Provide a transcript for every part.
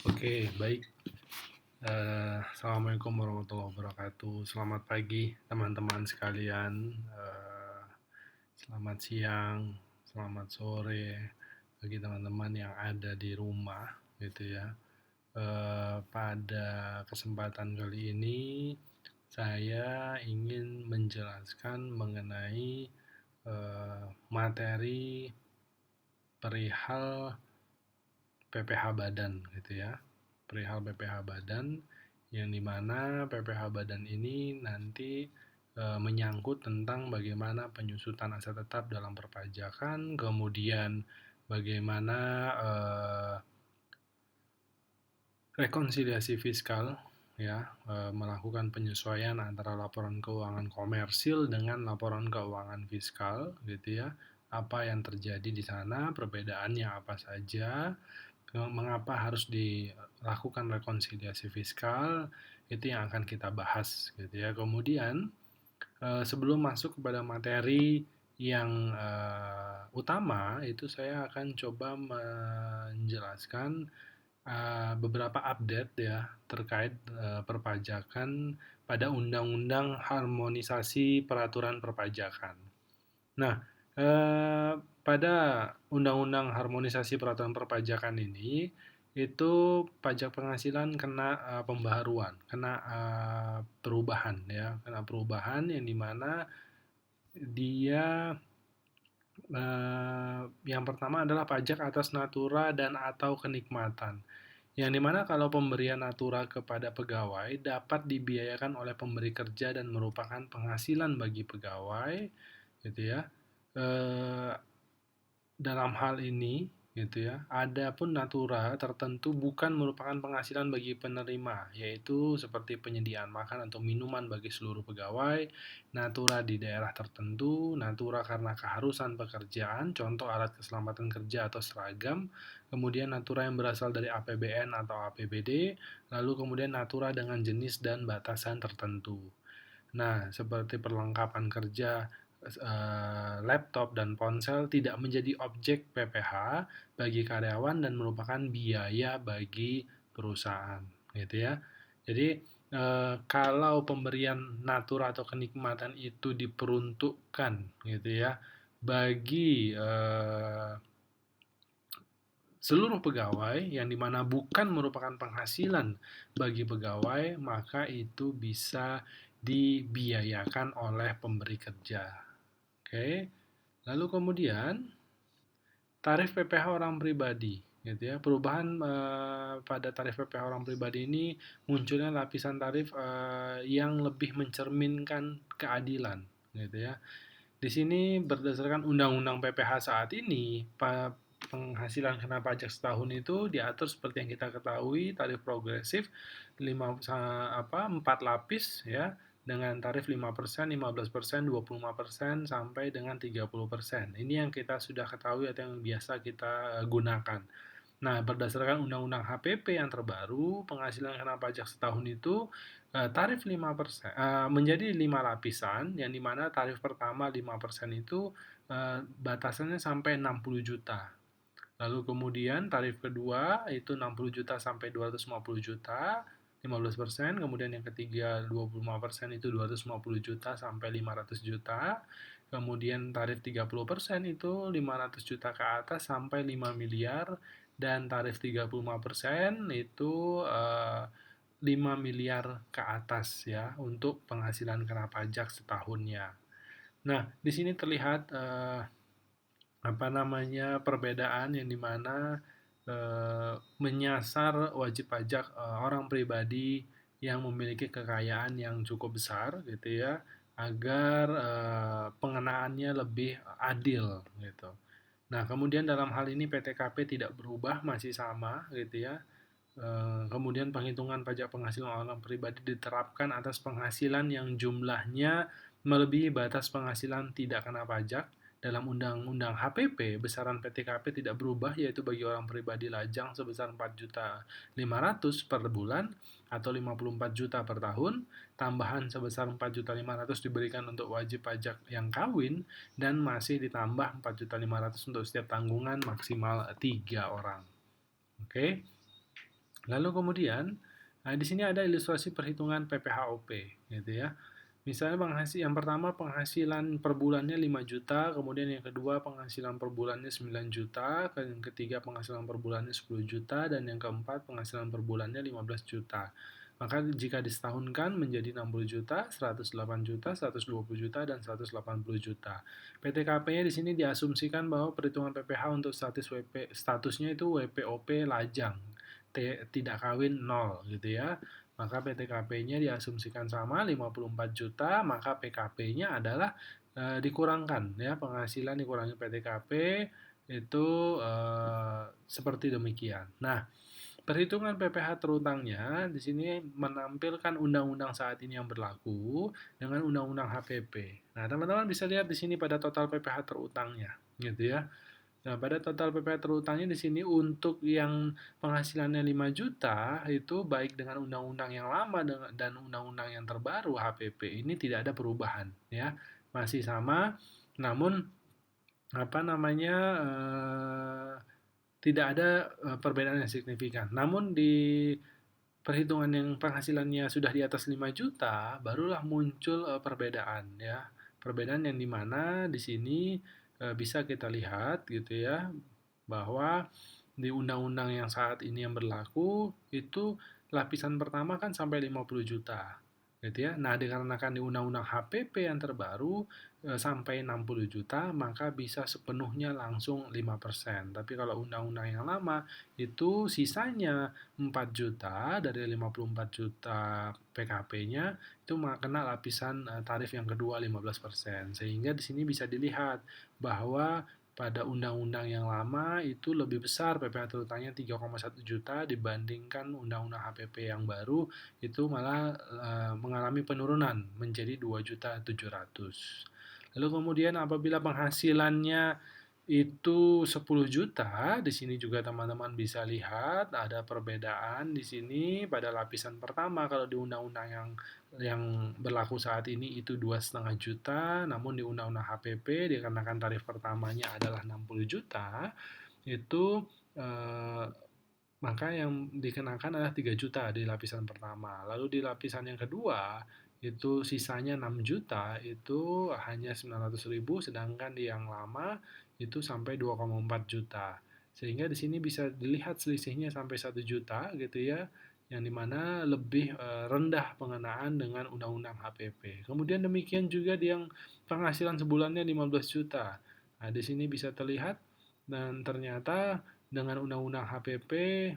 Oke, baik. Assalamualaikum warahmatullahi wabarakatuh. Selamat pagi, teman-teman sekalian. Selamat siang, selamat sore bagi teman-teman yang ada di rumah, gitu ya. Pada kesempatan kali ini, saya ingin menjelaskan mengenai materi perihal PPh Badan gitu ya. Perihal PPh Badan yang dimana PPh Badan ini nanti menyangkut tentang bagaimana penyusutan aset tetap dalam perpajakan, kemudian bagaimana rekonsiliasi fiskal ya, melakukan penyesuaian antara laporan keuangan komersil dengan laporan keuangan fiskal gitu ya. Apa yang terjadi di sana, perbedaannya apa saja, mengapa harus dilakukan rekonsiliasi fiskal, itu yang akan kita bahas gitu ya. Kemudian sebelum masuk kepada materi yang utama, itu saya akan coba menjelaskan beberapa update ya terkait perpajakan pada Undang-Undang Harmonisasi Peraturan Perpajakan. Nah, pada Undang-Undang Harmonisasi Peraturan Perpajakan ini, itu pajak penghasilan kena pembaharuan, kena perubahan ya, kena perubahan yang dimana dia yang pertama adalah pajak atas natura dan atau kenikmatan. Yang dimana kalau pemberian natura kepada pegawai dapat dibiayakan oleh pemberi kerja dan merupakan penghasilan bagi pegawai, gitu ya. Eh, dalam hal ini gitu ya, adapun natura tertentu bukan merupakan penghasilan bagi penerima, yaitu seperti penyediaan makan atau minuman bagi seluruh pegawai, natura di daerah tertentu, natura karena keharusan pekerjaan, contoh alat keselamatan kerja atau seragam, kemudian natura yang berasal dari APBN atau APBD, lalu kemudian natura dengan jenis dan batasan tertentu. Nah, seperti perlengkapan kerja, laptop dan ponsel tidak menjadi objek PPh bagi karyawan dan merupakan biaya bagi perusahaan, gitu ya. Jadi, kalau pemberian natura atau kenikmatan itu diperuntukkan, gitu ya, bagi seluruh pegawai yang dimana bukan merupakan penghasilan bagi pegawai, maka itu bisa dibiayakan oleh pemberi kerja. Oke. Lalu kemudian tarif PPh orang pribadi gitu ya. Perubahan pada tarif PPh orang pribadi ini munculnya lapisan tarif yang lebih mencerminkan keadilan gitu ya. Di sini berdasarkan Undang-Undang PPh saat ini, penghasilan kena pajak setahun itu diatur seperti yang kita ketahui, tarif progresif 4 lapis ya, dengan tarif 5%, 15%, 25% sampai dengan 30%. Ini yang kita sudah ketahui atau yang biasa kita gunakan. Nah, berdasarkan Undang-Undang HPP yang terbaru, penghasilan kena pajak setahun itu tarif 5% menjadi 5 lapisan, yang dimana tarif pertama 5% itu batasannya sampai 60 juta. Lalu kemudian tarif kedua itu 60 juta sampai 250 juta, 15%. Kemudian yang ketiga 25% itu 250 juta sampai 500 juta. Kemudian tarif 30% itu 500 juta ke atas sampai 5 miliar. Dan tarif 35% itu 5 miliar ke atas ya untuk penghasilan kena pajak setahunnya. Nah, di sini terlihat perbedaan yang dimana menyasar wajib pajak orang pribadi yang memiliki kekayaan yang cukup besar gitu ya, agar pengenaannya lebih adil gitu. Nah, kemudian dalam hal ini PTKP tidak berubah, masih sama gitu ya. Kemudian penghitungan pajak penghasilan orang pribadi diterapkan atas penghasilan yang jumlahnya melebihi batas penghasilan tidak kena pajak. Dalam Undang-Undang HPP, besaran PTKP tidak berubah, yaitu bagi orang pribadi lajang sebesar 4.500.000 per bulan atau 54 juta per tahun, tambahan sebesar 4.500.000 diberikan untuk wajib pajak yang kawin, dan masih ditambah 4.500.000 untuk setiap tanggungan maksimal 3 orang. Oke. Lalu kemudian, di sini ada ilustrasi perhitungan PPHOP, gitu ya. Misalnya yang pertama penghasilan per bulannya 5 juta, kemudian yang kedua penghasilan per bulannya 9 juta, yang ketiga penghasilan per bulannya 10 juta, dan yang keempat penghasilan per bulannya 15 juta. Maka jika disetahunkan menjadi 60 juta, 108 juta, 120 juta, dan 180 juta. PTKP-nya di sini diasumsikan bahwa perhitungan PPh untuk statusnya itu WPOP lajang, tidak kawin 0 gitu ya. Maka PTKP-nya diasumsikan sama 54 juta, maka PKP-nya adalah dikurangkan ya, penghasilan dikurangi PTKP itu seperti demikian. Nah, perhitungan PPh terutangnya di sini menampilkan undang-undang saat ini yang berlaku dengan undang-undang HPP. Nah, teman-teman bisa lihat di sini pada total PPh terutangnya, gitu ya. Nah, pada total PPh terutangnya di sini untuk yang penghasilannya 5 juta itu baik dengan undang-undang yang lama dan undang-undang yang terbaru HPP ini tidak ada perubahan ya. Masih sama, namun apa namanya tidak ada perbedaan yang signifikan. Namun di perhitungan yang penghasilannya sudah di atas 5 juta, barulah muncul perbedaan ya. Perbedaan yang dimana di sini bisa kita lihat gitu ya, bahwa di undang-undang yang saat ini yang berlaku itu lapisan pertama kan sampai 50 juta gitu ya. Nah, dikarenakan di undang-undang HPP yang terbaru sampai 60 juta, maka bisa sepenuhnya langsung 5%. Tapi kalau undang-undang yang lama itu sisanya 4 juta dari 54 juta PKP-nya itu kena lapisan tarif yang kedua 15%. Sehingga di sini bisa dilihat bahwa pada undang-undang yang lama itu lebih besar PPh terutangnya 3,1 juta dibandingkan undang-undang HPP yang baru itu malah mengalami penurunan menjadi 2.700.000. Lalu kemudian apabila penghasilannya itu 10 juta, di sini juga teman-teman bisa lihat ada perbedaan di sini pada lapisan pertama. Kalau di undang-undang yang berlaku saat ini itu 2,5 juta, namun di undang-undang HPP dikarenakan tarif pertamanya adalah 60 juta, itu eh, maka yang dikenakan adalah 3 juta di lapisan pertama. Lalu di lapisan yang kedua itu sisanya 6 juta, itu hanya 900.000, sedangkan di yang lama itu sampai 2,4 juta. Sehingga di sini bisa dilihat selisihnya sampai 1 juta gitu ya, yang dimana lebih rendah pengenaan dengan undang-undang HPP. Kemudian demikian juga di yang penghasilan sebulannya 15 juta. Nah, di sini bisa terlihat dan ternyata dengan undang-undang HPP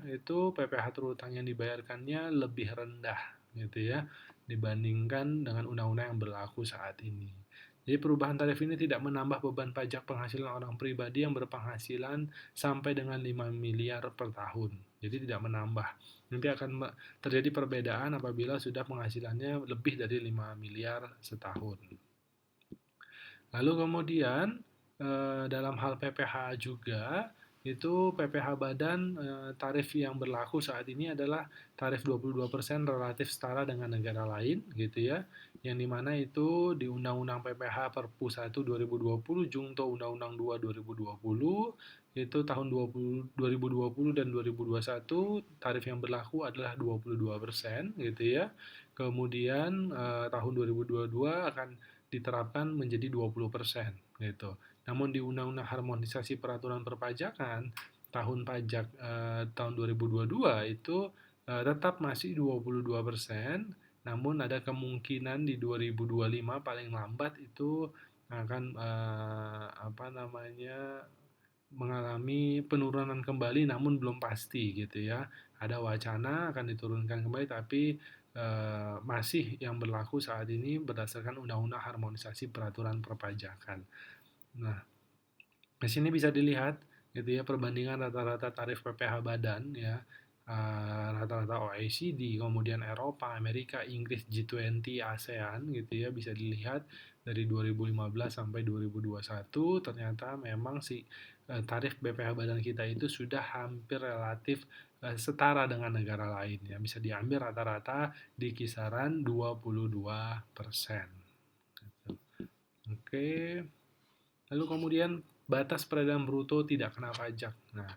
itu PPh terutang yang dibayarkannya lebih rendah gitu ya dibandingkan dengan undang-undang yang berlaku saat ini. Jadi perubahan tarif ini tidak menambah beban pajak penghasilan orang pribadi yang berpenghasilan sampai dengan 5 miliar per tahun. Jadi tidak menambah. Nanti akan terjadi perbedaan apabila sudah penghasilannya lebih dari 5 miliar setahun. Lalu kemudian dalam hal PPh juga itu PPh badan tarif yang berlaku saat ini adalah tarif 22% relatif setara dengan negara lain gitu ya. Yang dimana itu di Undang-Undang PPh Perpu 1 2020 Jungto Undang-Undang 2 2020 itu tahun 2020 dan 2021 tarif yang berlaku adalah 22% gitu ya. Kemudian tahun 2022 akan diterapkan menjadi 20% gitu. Namun di Undang-Undang Harmonisasi Peraturan Perpajakan tahun pajak tahun 2022 itu tetap masih 22%, namun ada kemungkinan di 2025 paling lambat itu akan apa namanya mengalami penurunan kembali namun belum pasti gitu ya. Ada wacana akan diturunkan kembali tapi masih yang berlaku saat ini berdasarkan Undang-Undang Harmonisasi Peraturan Perpajakan. Nah, di sini bisa dilihat gitu ya perbandingan rata-rata tarif PPh badan ya, rata-rata OECD, kemudian Eropa, Amerika, Inggris, G20, ASEAN gitu ya bisa dilihat dari 2015 sampai 2021 ternyata memang si tarif BPh badan kita itu sudah hampir relatif setara dengan negara lain ya bisa diambil rata-rata di kisaran 22%. Gitu. Oke. Lalu kemudian batas peredaran bruto tidak kena pajak. Nah,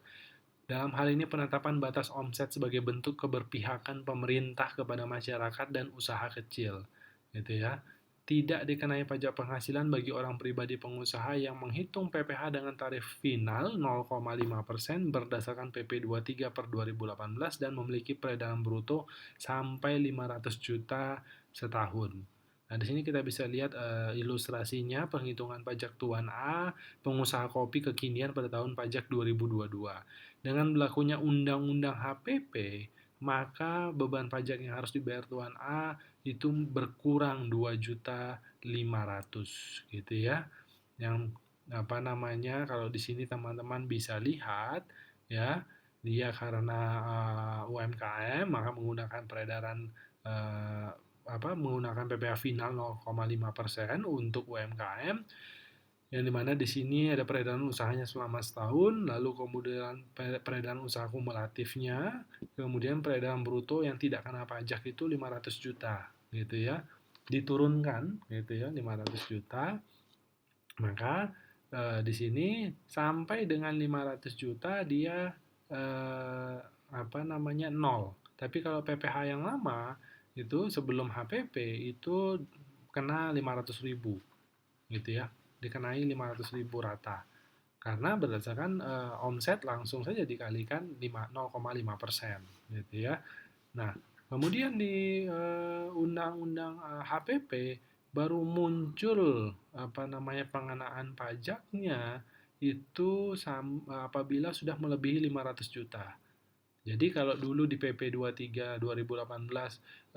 Dalam hal ini penetapan batas omset sebagai bentuk keberpihakan pemerintah kepada masyarakat dan usaha kecil, gitu ya. Tidak dikenai pajak penghasilan bagi orang pribadi pengusaha yang menghitung PPh dengan tarif final 0,5% berdasarkan PP 23 per 2018 dan memiliki peredaran bruto sampai 500 juta setahun. Nah, di sini kita bisa lihat ilustrasinya penghitungan pajak Tuan A, pengusaha kopi kekinian pada tahun pajak 2022. Dengan berlakunya Undang-Undang HPP, maka beban pajak yang harus dibayar Tuan A itu berkurang 2.500.000 gitu ya. Yang apa namanya, kalau di sini teman-teman bisa lihat ya, dia karena UMKM maka menggunakan peredaran uh, menggunakan PPh final 0,5% untuk UMKM, yang dimana di sini ada peredaran usahanya selama setahun, lalu kemudian peredaran usaha kumulatifnya, kemudian peredaran bruto yang tidak kena pajak itu 500 juta, gitu ya, diturunkan, gitu ya, 500 juta, maka di sini sampai dengan 500 juta dia nol. Tapi kalau PPh yang lama itu sebelum HPP itu kena 500.000 gitu ya, dikenai 500.000 rata. Karena berdasarkan omset langsung saja dikalikan 0,5% gitu ya. Nah, kemudian di undang-undang HPP baru muncul pengenaan pajaknya itu apabila sudah melebihi 500 juta. Jadi kalau dulu di PP 23 2018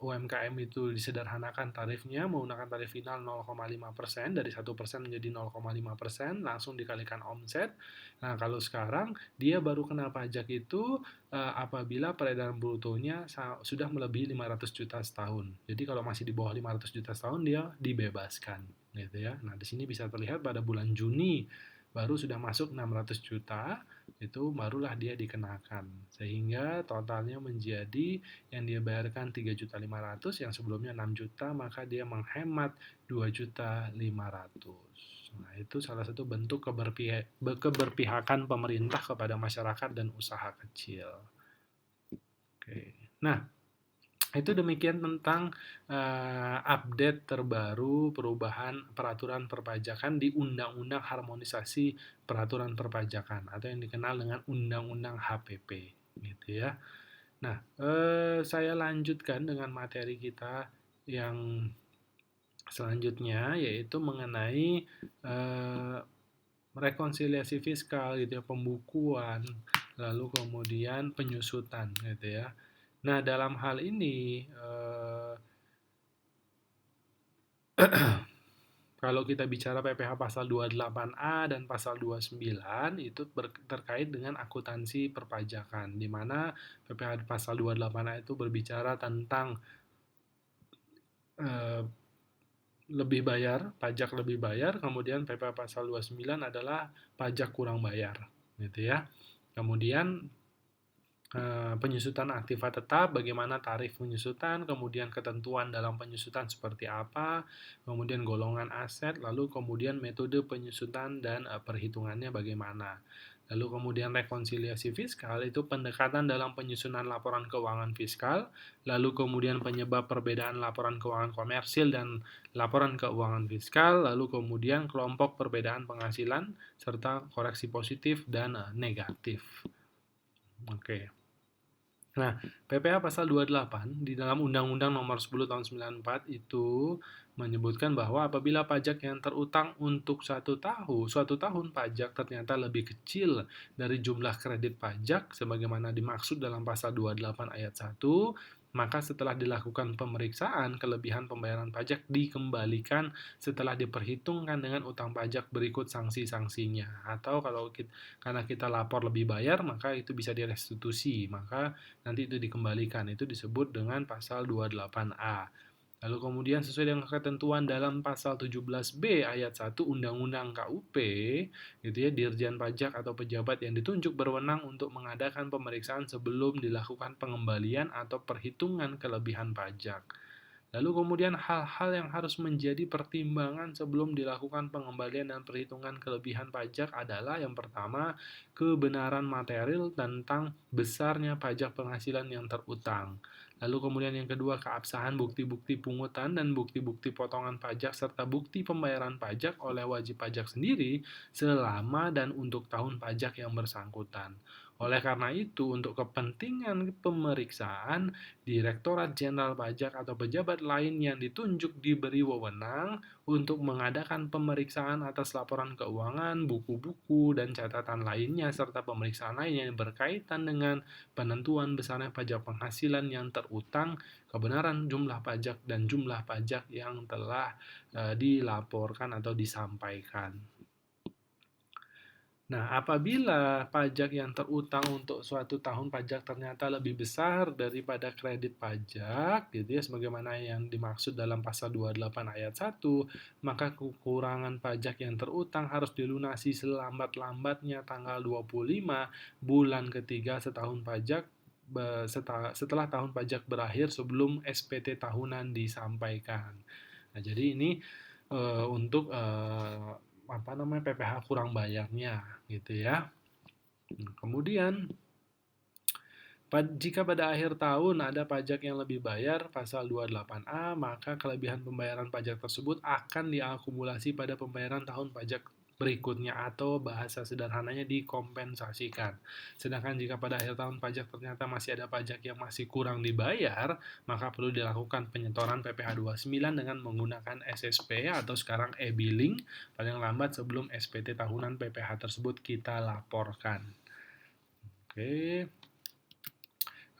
UMKM itu disederhanakan tarifnya menggunakan tarif final 0,5% dari 1% menjadi 0,5% langsung dikalikan omset. Nah, kalau sekarang dia baru kena pajak itu apabila peredaran brutonya sudah melebihi 500 juta setahun. Jadi kalau masih di bawah 500 juta setahun dia dibebaskan gitu ya. Nah, di sini bisa terlihat pada bulan Juni baru sudah masuk 600 juta, itu barulah dia dikenakan. Sehingga totalnya menjadi yang dia bayarkan 3.500.000 yang sebelumnya 6 juta, maka dia menghemat 2.500.000. Nah, itu salah satu bentuk keberpihakan pemerintah kepada masyarakat dan usaha kecil. Oke. Nah, itu demikian tentang update terbaru perubahan peraturan perpajakan di Undang-Undang Harmonisasi Peraturan Perpajakan atau yang dikenal dengan Undang-Undang HPP gitu ya. Nah, saya lanjutkan dengan materi kita yang selanjutnya yaitu mengenai rekonsiliasi fiskal gitu ya, pembukuan, lalu kemudian penyusutan gitu ya. Nah, dalam hal ini kalau kita bicara PPh pasal 28A dan pasal 29 itu terkait dengan akuntansi perpajakan, di mana PPh pasal 28A itu berbicara tentang lebih bayar, pajak lebih bayar, kemudian PPh pasal 29 adalah pajak kurang bayar, gitu ya. Kemudian penyusutan aktiva tetap, bagaimana tarif penyusutan, kemudian ketentuan dalam penyusutan seperti apa, kemudian golongan aset, lalu kemudian metode penyusutan dan perhitungannya bagaimana. Lalu kemudian rekonsiliasi fiskal itu pendekatan dalam penyusunan laporan keuangan fiskal, lalu kemudian penyebab perbedaan laporan keuangan komersil dan laporan keuangan fiskal, lalu kemudian kelompok perbedaan penghasilan, serta koreksi positif dan negatif. Oke. Nah, PPh pasal 28 di dalam Undang-Undang Nomor 10 Tahun 94 itu menyebutkan bahwa apabila pajak yang terutang untuk suatu tahun pajak ternyata lebih kecil dari jumlah kredit pajak sebagaimana dimaksud dalam pasal 28 ayat 1, maka setelah dilakukan pemeriksaan, kelebihan pembayaran pajak dikembalikan setelah diperhitungkan dengan utang pajak berikut sanksi-sanksinya. Atau karena kita lapor lebih bayar, maka itu bisa direstitusi, maka nanti itu dikembalikan. Itu disebut dengan pasal 28A. Lalu kemudian sesuai dengan ketentuan dalam pasal 17B ayat 1 Undang-Undang KUP, gitu ya, Dirjen Pajak atau pejabat yang ditunjuk berwenang untuk mengadakan pemeriksaan sebelum dilakukan pengembalian atau perhitungan kelebihan pajak. Lalu kemudian hal-hal yang harus menjadi pertimbangan sebelum dilakukan pengembalian dan perhitungan kelebihan pajak adalah yang pertama, kebenaran material tentang besarnya pajak penghasilan yang terutang. Lalu kemudian yang kedua, keabsahan bukti-bukti pungutan dan bukti-bukti potongan pajak serta bukti pembayaran pajak oleh wajib pajak sendiri selama dan untuk tahun pajak yang bersangkutan. Oleh karena itu, untuk kepentingan pemeriksaan, Direktorat Jenderal Pajak atau pejabat lain yang ditunjuk diberi wewenang untuk mengadakan pemeriksaan atas laporan keuangan, buku-buku, dan catatan lainnya, serta pemeriksaan lain yang berkaitan dengan penentuan besarnya pajak penghasilan yang terutang, kebenaran jumlah pajak, dan jumlah pajak yang telah dilaporkan atau disampaikan. Nah, apabila pajak yang terutang untuk suatu tahun pajak ternyata lebih besar daripada kredit pajak, gitu ya, sebagaimana yang dimaksud dalam pasal 28 ayat 1, maka kekurangan pajak yang terutang harus dilunasi selambat-lambatnya tanggal 25 bulan ketiga setahun pajak setelah tahun pajak berakhir sebelum SPT tahunan disampaikan. Nah, jadi ini untuk PPh kurang bayarnya gitu ya. Kemudian jika pada akhir tahun ada pajak yang lebih bayar pasal 28A, maka kelebihan pembayaran pajak tersebut akan diakumulasi pada pembayaran tahun pajak berikutnya atau bahasa sederhananya dikompensasikan. Sedangkan jika pada akhir tahun pajak ternyata masih ada pajak yang masih kurang dibayar, maka perlu dilakukan penyetoran PPh 29 dengan menggunakan SSP atau sekarang e-billing paling lambat sebelum SPT tahunan PPh tersebut kita laporkan. Oke.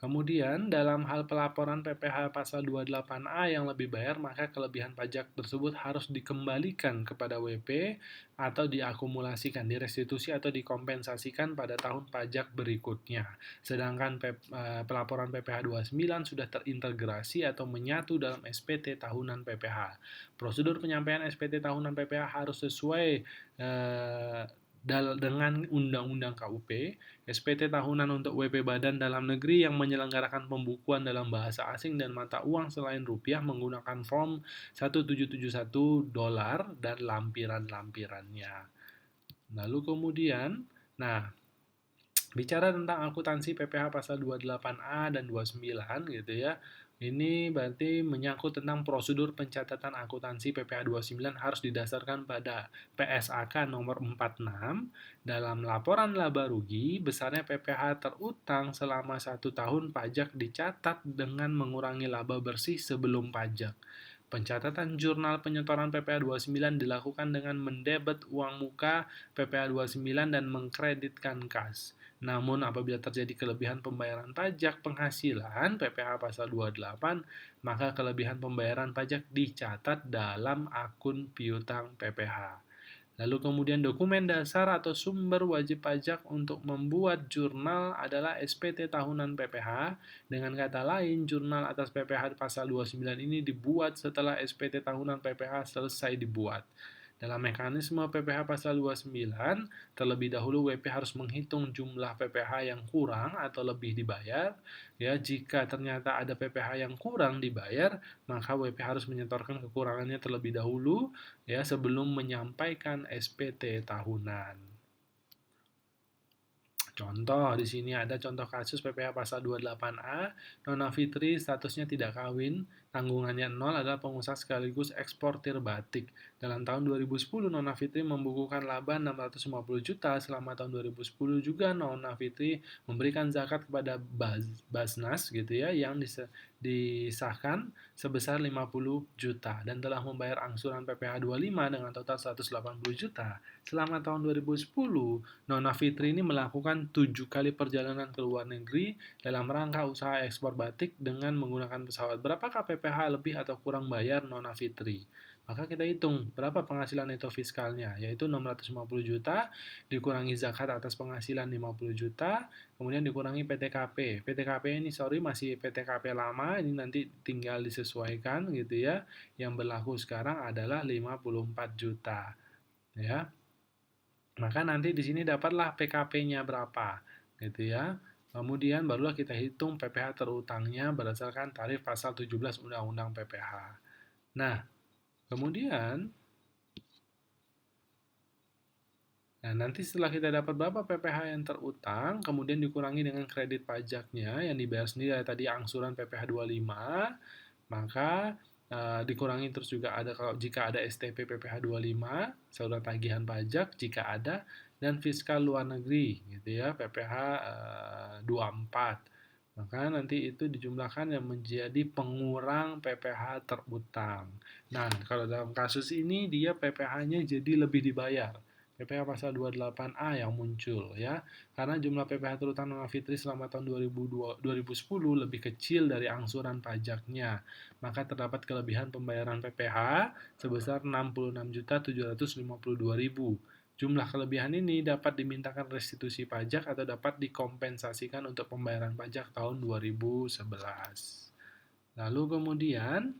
Kemudian, dalam hal pelaporan PPh pasal 28A yang lebih bayar, maka kelebihan pajak tersebut harus dikembalikan kepada WP atau diakumulasikan, direstitusi atau dikompensasikan pada tahun pajak berikutnya. Sedangkan pelaporan PPh 29 sudah terintegrasi atau menyatu dalam SPT tahunan PPh. Prosedur penyampaian SPT tahunan PPh harus sesuai dengan Undang-Undang KUP, SPT tahunan untuk WP Badan Dalam Negeri yang menyelenggarakan pembukuan dalam bahasa asing dan mata uang selain rupiah menggunakan form 1771 dolar dan lampiran-lampirannya. Lalu kemudian, bicara tentang akuntansi PPh pasal 28A dan 29 gitu ya. Ini berarti menyangkut tentang prosedur pencatatan akuntansi PPh 29 harus didasarkan pada PSAK nomor 46. Dalam laporan laba rugi, besarnya PPh terutang selama 1 tahun pajak dicatat dengan mengurangi laba bersih sebelum pajak. Pencatatan jurnal penyetoran PPh 29 dilakukan dengan mendebet uang muka PPh 29 dan mengkreditkan kas. Namun apabila terjadi kelebihan pembayaran pajak penghasilan PPh pasal 28, maka kelebihan pembayaran pajak dicatat dalam akun piutang PPh. Lalu kemudian dokumen dasar atau sumber wajib pajak untuk membuat jurnal adalah SPT tahunan PPh. Dengan kata lain, jurnal atas PPh pasal 29 ini dibuat setelah SPT tahunan PPh selesai dibuat. Dalam mekanisme PPh pasal 29, terlebih dahulu WP harus menghitung jumlah PPh yang kurang atau lebih dibayar. Ya, jika ternyata ada PPh yang kurang dibayar, maka WP harus menyetorkan kekurangannya terlebih dahulu ya sebelum menyampaikan SPT tahunan. Contoh, di sini ada contoh kasus PPh pasal 28A, Nona Fitri statusnya tidak kawin, tanggungannya 0 adalah pengusaha sekaligus eksportir batik. Dalam tahun 2010, Nona Fitri membukukan laba 650 juta, selama tahun 2010 juga Nona Fitri memberikan zakat kepada Basnas gitu ya, yang disahkan sebesar 50 juta dan telah membayar angsuran PPh 25 dengan total 180 juta. Selama tahun 2010, Nona Fitri ini melakukan 7 kali perjalanan ke luar negeri dalam rangka usaha ekspor batik dengan menggunakan pesawat. Berapakah PPh lebih atau kurang bayar Nona Fitri? Maka kita hitung berapa penghasilan neto fiskalnya, yaitu 650 juta, dikurangi zakat atas penghasilan 50 juta, kemudian dikurangi PTKP. PTKP ini masih PTKP lama, ini nanti tinggal disesuaikan gitu ya. Yang berlaku sekarang adalah 54 juta. Ya. Maka nanti di sini dapatlah PKP-nya berapa, gitu ya. Kemudian barulah kita hitung PPh terutangnya berdasarkan tarif pasal 17 Undang-Undang PPh. Nah, kemudian nanti setelah kita dapat berapa PPh yang terutang, kemudian dikurangi dengan kredit pajaknya yang dibayar sendiri tadi angsuran PPh 25, maka dikurangi terus juga ada kalau jika ada STP PPh 25, surat tagihan pajak jika ada, dan fiskal luar negeri gitu ya, PPh 24. Maka nanti itu dijumlahkan yang menjadi pengurang PPh terutang. Nah, kalau dalam kasus ini dia PPh-nya jadi lebih dibayar. PPh pasal 28A yang muncul ya. Karena jumlah PPh terutang Nona Fitri selama tahun 2010 lebih kecil dari angsuran pajaknya. Maka terdapat kelebihan pembayaran PPh sebesar 66.752.000. Jumlah kelebihan ini dapat dimintakan restitusi pajak atau dapat dikompensasikan untuk pembayaran pajak tahun 2011. Lalu kemudian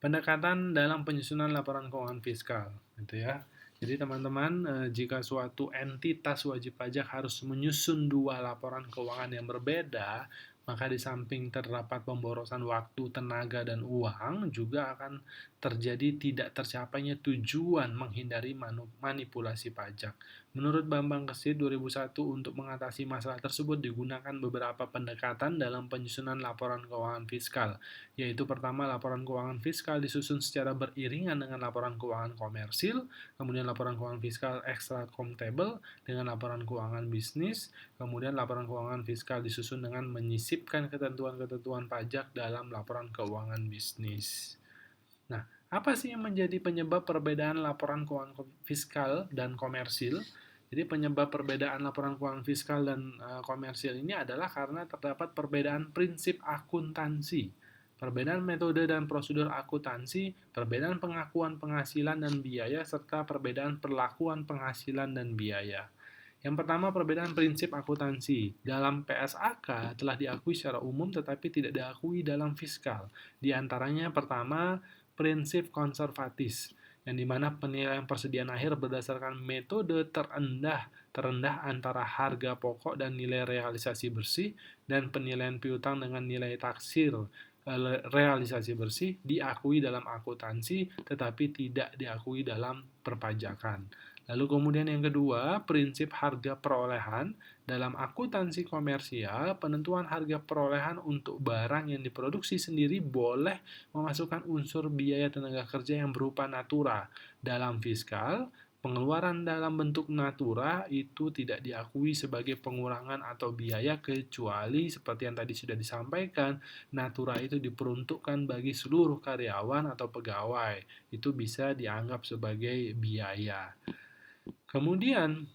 pendekatan dalam penyusunan laporan keuangan fiskal, gitu ya. Jadi teman-teman, jika suatu entitas wajib pajak harus menyusun dua laporan keuangan yang berbeda, maka di samping terdapat pemborosan waktu, tenaga, dan uang, juga akan terjadi tidak tercapainya tujuan menghindari manipulasi pajak. Menurut Bambang Kesit 2001, untuk mengatasi masalah tersebut digunakan beberapa pendekatan dalam penyusunan laporan keuangan fiskal, yaitu pertama, laporan keuangan fiskal disusun secara beriringan dengan laporan keuangan komersil, kemudian laporan keuangan fiskal extra accountable dengan laporan keuangan bisnis, kemudian laporan keuangan fiskal disusun dengan menyisipkan ketentuan-ketentuan pajak dalam laporan keuangan bisnis. Nah, apa sih yang menjadi penyebab perbedaan laporan keuangan fiskal dan komersil? Jadi penyebab perbedaan laporan keuangan fiskal dan komersil ini adalah karena terdapat perbedaan prinsip akuntansi, perbedaan metode dan prosedur akuntansi, perbedaan pengakuan penghasilan dan biaya, serta perbedaan perlakuan penghasilan dan biaya. Yang pertama, perbedaan prinsip akuntansi. Dalam PSAK telah diakui secara umum tetapi tidak diakui dalam fiskal. Di antaranya pertama, prinsip konservatis, yang dimana penilaian persediaan akhir berdasarkan metode terendah antara harga pokok dan nilai realisasi bersih, dan penilaian piutang dengan nilai taksir realisasi bersih diakui dalam akuntansi tetapi tidak diakui dalam perpajakan. Lalu kemudian yang kedua, prinsip harga perolehan. Dalam akuntansi komersial, penentuan harga perolehan untuk barang yang diproduksi sendiri boleh memasukkan unsur biaya tenaga kerja yang berupa natura. Dalam fiskal, pengeluaran dalam bentuk natura itu tidak diakui sebagai pengurangan atau biaya kecuali seperti yang tadi sudah disampaikan, natura itu diperuntukkan bagi seluruh karyawan atau pegawai. Itu bisa dianggap sebagai biaya. Kemudian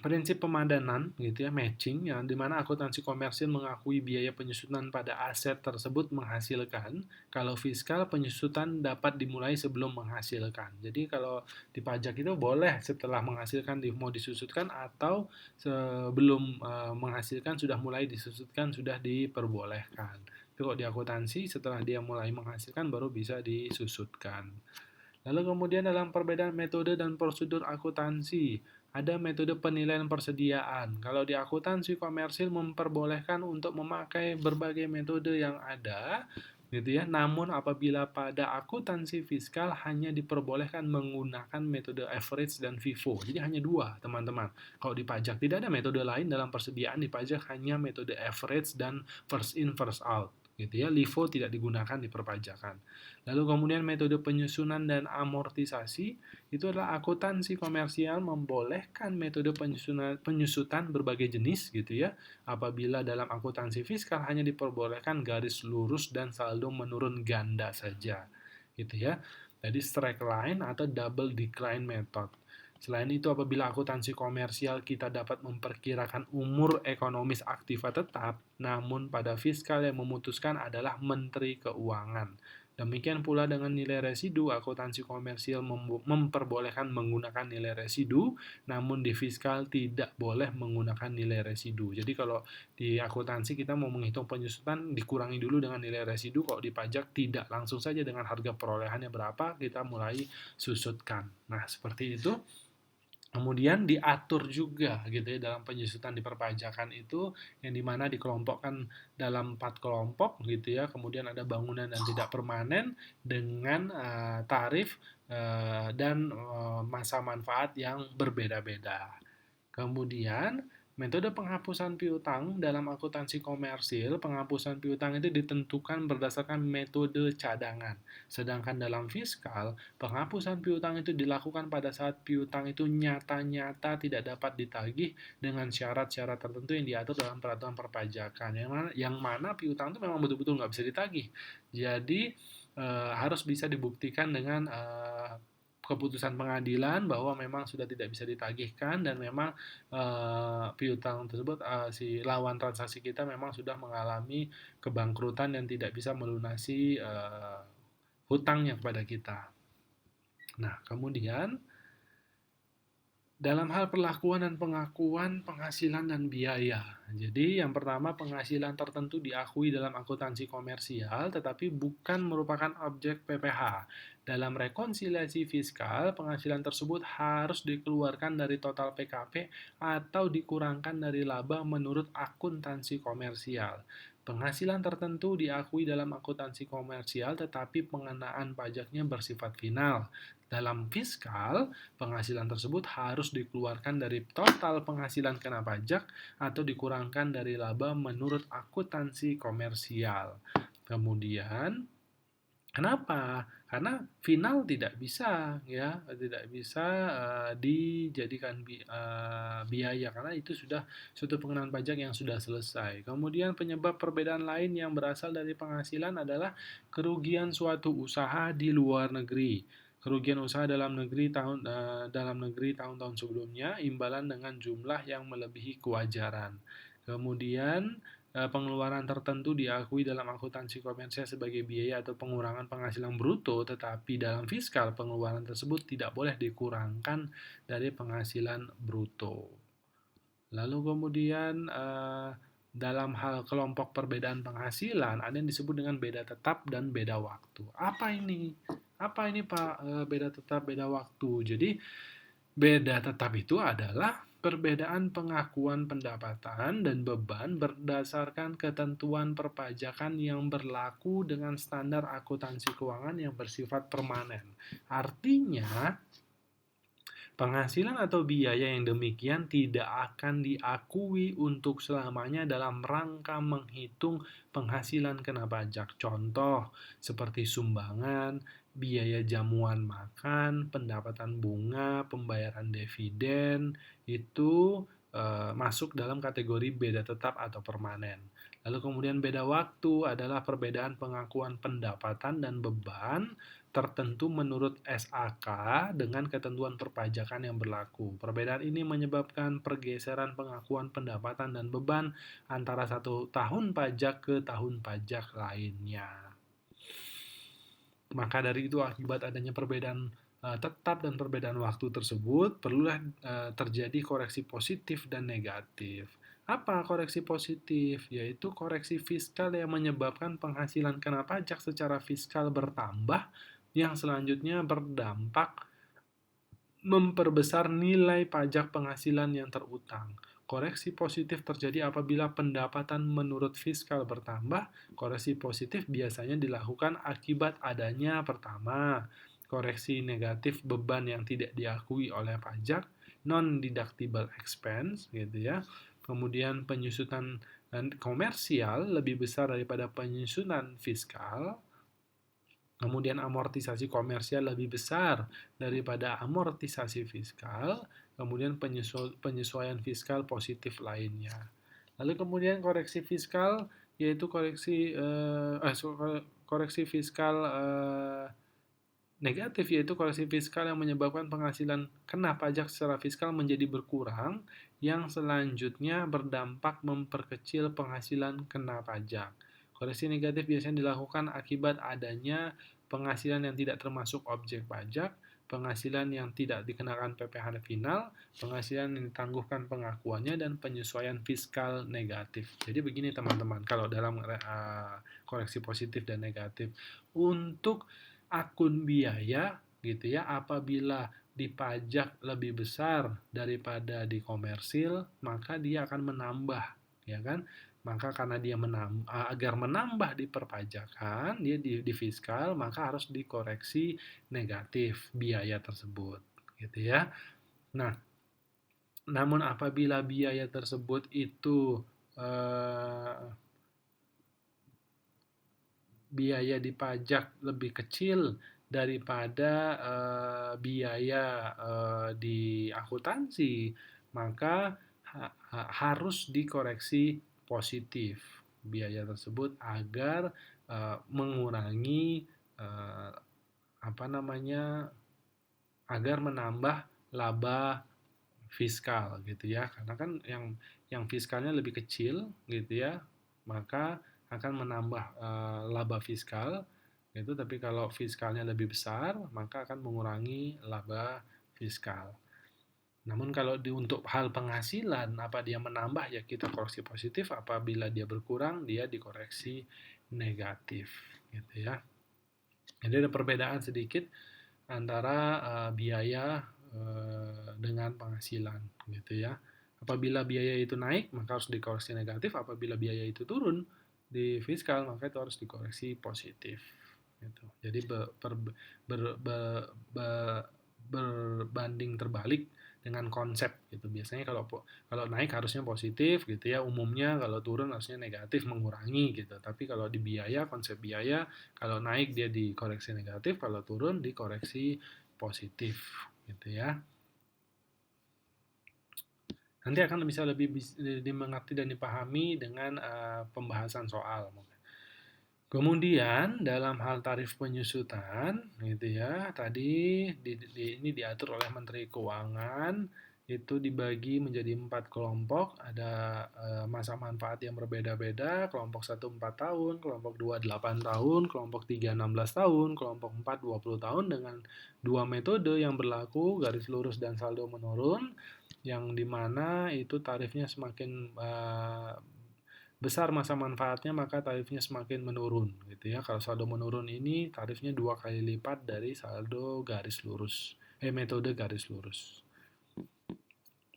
prinsip pemadanan gitu ya, matching, yang dimana akuntansi komersil mengakui biaya penyusutan pada aset tersebut menghasilkan, kalau fiskal penyusutan dapat dimulai sebelum menghasilkan. Jadi kalau di pajak itu boleh setelah menghasilkan mau disusutkan atau sebelum menghasilkan sudah mulai disusutkan, sudah diperbolehkan. Tapi kalau di akuntansi setelah dia mulai menghasilkan baru bisa disusutkan. Lalu kemudian dalam perbedaan metode dan prosedur akuntansi, ada metode penilaian persediaan. Kalau di akuntansi komersil memperbolehkan untuk memakai berbagai metode yang ada, gitu ya. Namun apabila pada akuntansi fiskal hanya diperbolehkan menggunakan metode average dan FIFO. Jadi hanya dua, teman-teman. Kalau di pajak tidak ada metode lain dalam persediaan, di pajak hanya metode average dan first in first out. Gitu ya, LIFO tidak digunakan di perpajakan. Lalu kemudian metode penyusunan dan amortisasi itu adalah akuntansi komersial membolehkan metode penyusutan berbagai jenis gitu ya. Apabila dalam akuntansi fiskal hanya diperbolehkan garis lurus dan saldo menurun ganda saja. Gitu ya. Jadi straight line atau double decline method. Selain itu, apabila akuntansi komersial kita dapat memperkirakan umur ekonomis aktiva tetap, namun pada fiskal yang memutuskan adalah Menteri Keuangan. Demikian pula dengan nilai residu, akuntansi komersial memperbolehkan menggunakan nilai residu, namun di fiskal tidak boleh menggunakan nilai residu. Jadi kalau di akuntansi kita mau menghitung penyusutan, dikurangi dulu dengan nilai residu, kalau di pajak tidak, langsung saja dengan harga perolehannya berapa, kita mulai susutkan. Nah, seperti itu. Kemudian diatur juga gitu ya dalam penyusutan di perpajakan itu yang dimana dikelompokkan dalam 4 kelompok gitu ya. Kemudian ada bangunan dan tidak permanen dengan tarif dan masa manfaat yang berbeda-beda. Kemudian, metode penghapusan piutang dalam akuntansi komersil, penghapusan piutang itu ditentukan berdasarkan metode cadangan. Sedangkan dalam fiskal, penghapusan piutang itu dilakukan pada saat piutang itu nyata-nyata tidak dapat ditagih dengan syarat-syarat tertentu yang diatur dalam peraturan perpajakan. Yang mana piutang itu memang betul-betul nggak bisa ditagih. Jadi, harus bisa dibuktikan dengan keputusan pengadilan bahwa memang sudah tidak bisa ditagihkan dan memang piutang tersebut si lawan transaksi kita memang sudah mengalami kebangkrutan dan tidak bisa melunasi hutangnya kepada kita. Nah, kemudian dalam hal perlakuan dan pengakuan penghasilan dan biaya. Jadi, yang pertama penghasilan tertentu diakui dalam akuntansi komersial tetapi bukan merupakan objek PPh. Dalam rekonsiliasi fiskal, penghasilan tersebut harus dikeluarkan dari total PKP atau dikurangkan dari laba menurut akuntansi komersial. Penghasilan tertentu diakui dalam akuntansi komersial tetapi pengenaan pajaknya bersifat final. Dalam fiskal, penghasilan tersebut harus dikeluarkan dari total penghasilan kena pajak atau dikurangkan dari laba menurut akuntansi komersial. Kemudian, kenapa? Karena final tidak bisa ya, tidak bisa dijadikan biaya karena itu sudah suatu pengenaan pajak yang sudah selesai. Kemudian penyebab perbedaan lain yang berasal dari penghasilan adalah kerugian suatu usaha di luar negeri. Kerugian usaha dalam negeri tahun-tahun sebelumnya imbalan dengan jumlah yang melebihi kewajaran. Kemudian pengeluaran tertentu diakui dalam akuntansi komersial sebagai biaya atau pengurangan penghasilan bruto, tetapi dalam fiskal pengeluaran tersebut tidak boleh dikurangkan dari penghasilan bruto. Lalu kemudian dalam hal kelompok perbedaan penghasilan ada yang disebut dengan beda tetap dan beda waktu. Apa ini? Apa ini Pak beda tetap beda waktu? Jadi beda tetap itu adalah perbedaan pengakuan pendapatan dan beban berdasarkan ketentuan perpajakan yang berlaku dengan standar akuntansi keuangan yang bersifat permanen. Artinya, penghasilan atau biaya yang demikian tidak akan diakui untuk selamanya dalam rangka menghitung penghasilan kena pajak. Contoh, seperti sumbangan, biaya jamuan makan, pendapatan bunga, pembayaran dividen, itu masuk dalam kategori beda tetap atau permanen. Lalu kemudian beda waktu adalah perbedaan pengakuan pendapatan dan beban tertentu menurut SAK dengan ketentuan perpajakan yang berlaku. Perbedaan ini menyebabkan pergeseran pengakuan pendapatan dan beban antara satu tahun pajak ke tahun pajak lainnya. Maka dari itu akibat adanya perbedaan tetap dan perbedaan waktu tersebut, perlulah terjadi koreksi positif dan negatif. Apa koreksi positif? Yaitu koreksi fiskal yang menyebabkan penghasilan kena pajak secara fiskal bertambah yang selanjutnya berdampak memperbesar nilai pajak penghasilan yang terutang. Koreksi positif terjadi apabila pendapatan menurut fiskal bertambah. Koreksi positif biasanya dilakukan akibat adanya pertama, koreksi negatif beban yang tidak diakui oleh pajak, non-deductible expense gitu ya. Kemudian penyusutan komersial lebih besar daripada penyusunan fiskal. Kemudian amortisasi komersial lebih besar daripada amortisasi fiskal, kemudian penyesuaian fiskal positif lainnya. Lalu kemudian koreksi fiskal yaitu koreksi fiskal negatif yaitu koreksi fiskal yang menyebabkan penghasilan kena pajak secara fiskal menjadi berkurang yang selanjutnya berdampak memperkecil penghasilan kena pajak. Koreksi negatif biasanya dilakukan akibat adanya penghasilan yang tidak termasuk objek pajak, penghasilan yang tidak dikenakan PPh final, penghasilan yang ditangguhkan pengakuannya, dan penyesuaian fiskal negatif. Jadi begini teman-teman, kalau dalam koreksi positif dan negatif, untuk akun biaya gitu ya, apabila dipajak lebih besar daripada di komersil, maka dia akan menambah, ya kan? Maka karena dia agar menambah di perpajakan, dia di fiskal, maka harus dikoreksi negatif biaya tersebut, gitu ya. Nah, namun apabila biaya tersebut itu eh, biaya dipajak lebih kecil daripada biaya di akuntansi, maka harus dikoreksi positif biaya tersebut agar mengurangi eh, apa namanya agar menambah laba fiskal gitu ya, karena kan yang fiskalnya lebih kecil gitu ya, maka akan menambah laba fiskal gitu, tapi kalau fiskalnya lebih besar maka akan mengurangi laba fiskal. Namun kalau untuk hal penghasilan, apa dia menambah ya kita koreksi positif, apabila dia berkurang dia dikoreksi negatif gitu ya. Jadi ada perbedaan sedikit antara biaya dengan penghasilan gitu ya. Apabila biaya itu naik maka harus dikoreksi negatif, apabila biaya itu turun di fiskal maka itu harus dikoreksi positif gitu. Jadi ber- be- be- berbanding terbalik dengan konsep gitu. Biasanya kalau kalau naik harusnya positif gitu ya, umumnya kalau turun harusnya negatif, mengurangi gitu. Tapi kalau di biaya, konsep biaya, kalau naik dia dikoreksi negatif, kalau turun dikoreksi positif gitu ya. Nanti akan bisa lebih dimengerti dan dipahami dengan pembahasan soal. Kemudian dalam hal tarif penyusutan gitu ya, tadi ini diatur oleh Menteri Keuangan, itu dibagi menjadi 4 kelompok, ada masa manfaat yang berbeda-beda, kelompok 1 4 tahun, kelompok 2 8 tahun, kelompok 3 16 tahun, kelompok 4 20 tahun dengan dua metode yang berlaku, garis lurus dan saldo menurun, yang dimana itu tarifnya semakin besar masa manfaatnya maka tarifnya semakin menurun gitu ya. Kalau saldo menurun ini tarifnya 2 kali lipat dari saldo garis lurus, metode garis lurus.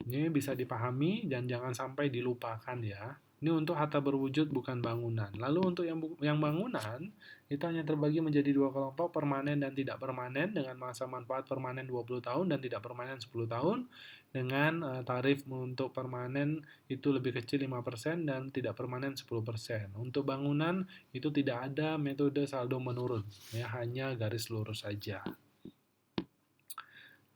Ini bisa dipahami dan jangan sampai dilupakan ya. Ini untuk harta berwujud bukan bangunan. Lalu untuk yang bangunan, itu hanya terbagi menjadi dua kelompok, permanen dan tidak permanen, dengan masa manfaat permanen 20 tahun dan tidak permanen 10 tahun, dengan tarif untuk permanen itu lebih kecil 5% dan tidak permanen 10%. Untuk bangunan itu tidak ada metode saldo menurun, ya hanya garis lurus saja.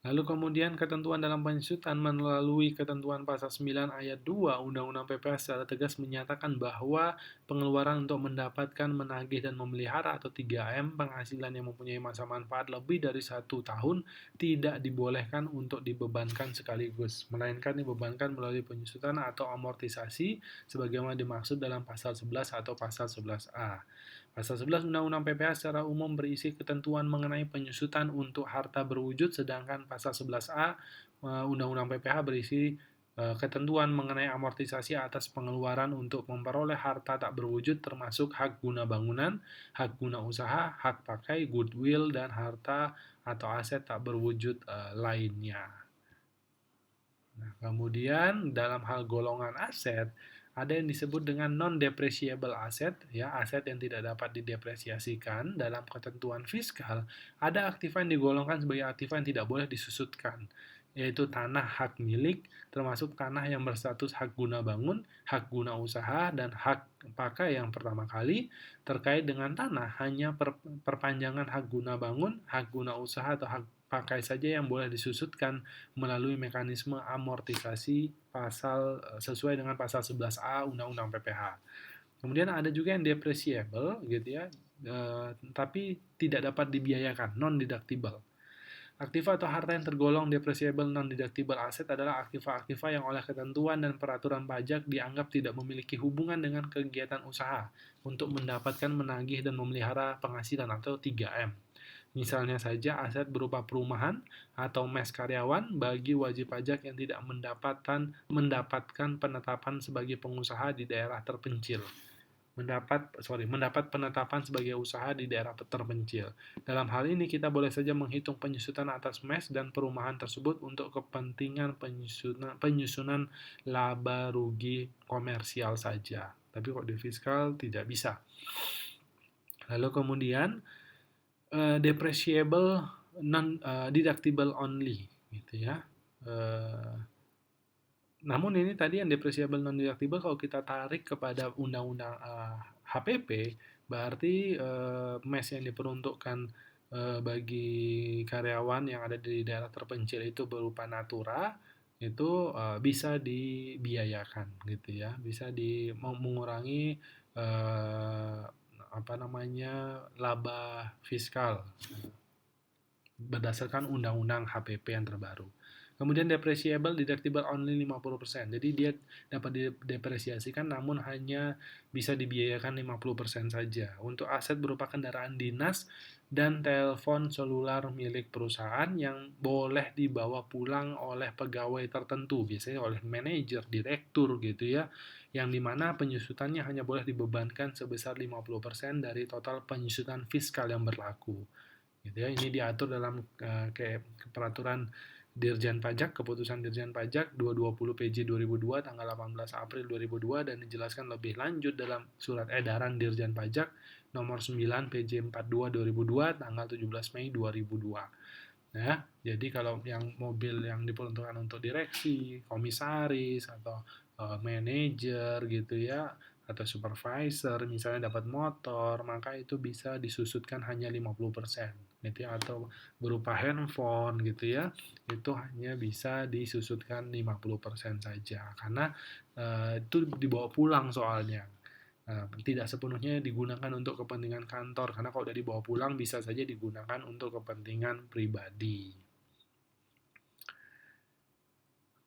Lalu kemudian ketentuan dalam penyusutan melalui ketentuan pasal 9 ayat 2 Undang-Undang PPh secara tegas menyatakan bahwa pengeluaran untuk mendapatkan, menagih, dan memelihara atau 3M penghasilan yang mempunyai masa manfaat lebih dari 1 tahun tidak dibolehkan untuk dibebankan sekaligus, melainkan dibebankan melalui penyusutan atau amortisasi sebagaimana dimaksud dalam pasal 11 atau pasal 11A. Pasal 11 Undang-Undang PPh secara umum berisi ketentuan mengenai penyusutan untuk harta berwujud, sedangkan pasal 11A Undang-Undang PPh berisi ketentuan mengenai amortisasi atas pengeluaran untuk memperoleh harta tak berwujud termasuk hak guna bangunan, hak guna usaha, hak pakai, goodwill, dan harta atau aset tak berwujud lainnya. Nah, kemudian dalam hal golongan aset, ada yang disebut dengan non-depreciable asset, ya, aset yang tidak dapat didepresiasikan. Dalam ketentuan fiskal, ada aktiva yang digolongkan sebagai aktiva yang tidak boleh disusutkan, yaitu tanah hak milik, termasuk tanah yang berstatus hak guna bangun, hak guna usaha, dan hak pakai yang pertama kali. Terkait dengan tanah, hanya perpanjangan hak guna bangun, hak guna usaha, atau hak pakai saja yang boleh disusutkan melalui mekanisme amortisasi sesuai dengan pasal 11A Undang-Undang PPh. Kemudian ada juga yang depreciable gitu ya, tapi tidak dapat dibiayakan, non deductible. Aktiva atau harta yang tergolong depreciable non-deductible asset adalah aktiva-aktiva yang oleh ketentuan dan peraturan pajak dianggap tidak memiliki hubungan dengan kegiatan usaha untuk mendapatkan, menagih, dan memelihara penghasilan atau 3M. Misalnya saja aset berupa perumahan atau mes karyawan bagi wajib pajak yang tidak mendapatkan penetapan sebagai pengusaha di daerah terpencil. mendapat penetapan sebagai usaha di daerah terpencil. Dalam hal ini kita boleh saja menghitung penyusutan atas MES dan perumahan tersebut untuk kepentingan penyusunan laba rugi komersial saja. Tapi kok di fiskal tidak bisa. Lalu kemudian depreciable non deductible only gitu ya. Eh, Namun ini tadi yang depreciable non deductible kalau kita tarik kepada undang-undang HPP berarti MES yang diperuntukkan bagi karyawan yang ada di daerah terpencil itu berupa natura itu bisa dibiayakan gitu ya, bisa mengurangi eh, apa namanya laba fiskal berdasarkan undang-undang HPP yang terbaru. Kemudian depreciable deductible only 50%. Jadi dia dapat didepresiasikan namun hanya bisa dibiayakan 50% saja. Untuk aset berupa kendaraan dinas dan telepon seluler milik perusahaan yang boleh dibawa pulang oleh pegawai tertentu, biasanya oleh manajer, direktur gitu ya, yang dimana penyusutannya hanya boleh dibebankan sebesar 50% dari total penyusutan fiskal yang berlaku gitu ya. Ini diatur dalam kayak peraturan Dirjen Pajak, keputusan Dirjen Pajak 220 PJ 2002 tanggal 18 April 2002 dan dijelaskan lebih lanjut dalam surat edaran Dirjen Pajak nomor 9 PJ 42 2002 tanggal 17 Mei 2002. Nah, jadi kalau yang mobil yang diperuntukkan untuk direksi, komisaris atau manajer gitu ya atau supervisor misalnya dapat motor, maka itu bisa disusutkan hanya 50% gitu ya, atau berupa handphone gitu ya. Itu hanya bisa disusutkan 50% saja karena itu dibawa pulang soalnya. Tidak sepenuhnya digunakan untuk kepentingan kantor karena kalau udah dibawa pulang bisa saja digunakan untuk kepentingan pribadi.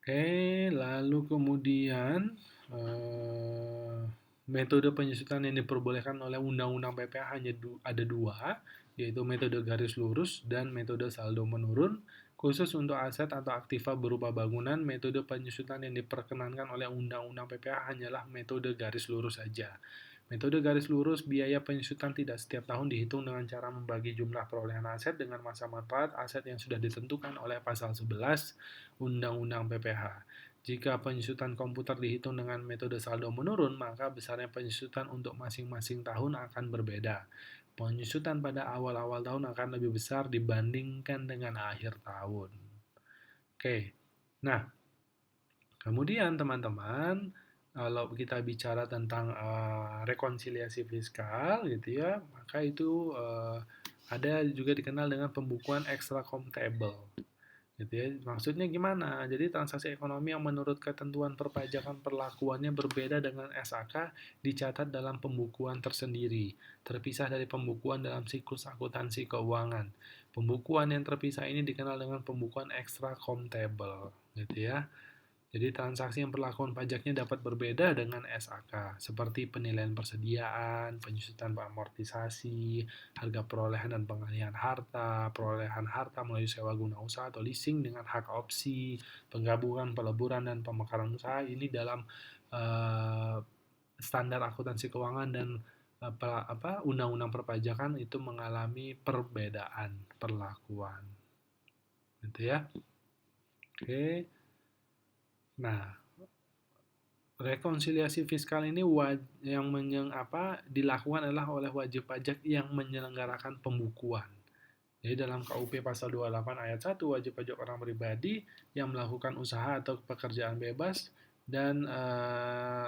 Oke, lalu kemudian eh, metode penyusutan yang diperbolehkan oleh Undang-Undang PPh hanya ada dua, yaitu metode garis lurus dan metode saldo menurun. Khusus untuk aset atau aktiva berupa bangunan, metode penyusutan yang diperkenankan oleh Undang-Undang PPh hanyalah metode garis lurus saja. Metode garis lurus biaya penyusutan tidak setiap tahun dihitung dengan cara membagi jumlah perolehan aset dengan masa manfaat aset yang sudah ditentukan oleh pasal 11 Undang-Undang PPh. Jika penyusutan komputer dihitung dengan metode saldo menurun, maka besarnya penyusutan untuk masing-masing tahun akan berbeda. Penyusutan pada awal-awal tahun akan lebih besar dibandingkan dengan akhir tahun. Oke, nah kemudian teman-teman, kalau kita bicara tentang rekonsiliasi fiskal gitu ya, maka itu ada juga dikenal dengan pembukuan extra comptable gitu ya. Maksudnya gimana? Jadi transaksi ekonomi yang menurut ketentuan perpajakan perlakuannya berbeda dengan SAK dicatat dalam pembukuan tersendiri, terpisah dari pembukuan dalam siklus akuntansi keuangan. Pembukuan yang terpisah ini dikenal dengan pembukuan extra comptable gitu ya. Jadi transaksi yang perlakuan pajaknya dapat berbeda dengan SAK, seperti penilaian persediaan, penyusutan amortisasi, harga perolehan dan pengalihan harta, perolehan harta melalui sewa guna usaha atau leasing dengan hak opsi, penggabungan, peleburan, dan pemekaran usaha. Ini dalam uh, standar akuntansi keuangan dan undang-undang perpajakan itu mengalami perbedaan perlakuan. Gitu ya. Oke. Nah, rekonsiliasi fiskal ini dilakukan adalah oleh wajib pajak yang menyelenggarakan pembukuan. Jadi dalam KUP pasal 28 ayat 1 wajib pajak orang pribadi yang melakukan usaha atau pekerjaan bebas dan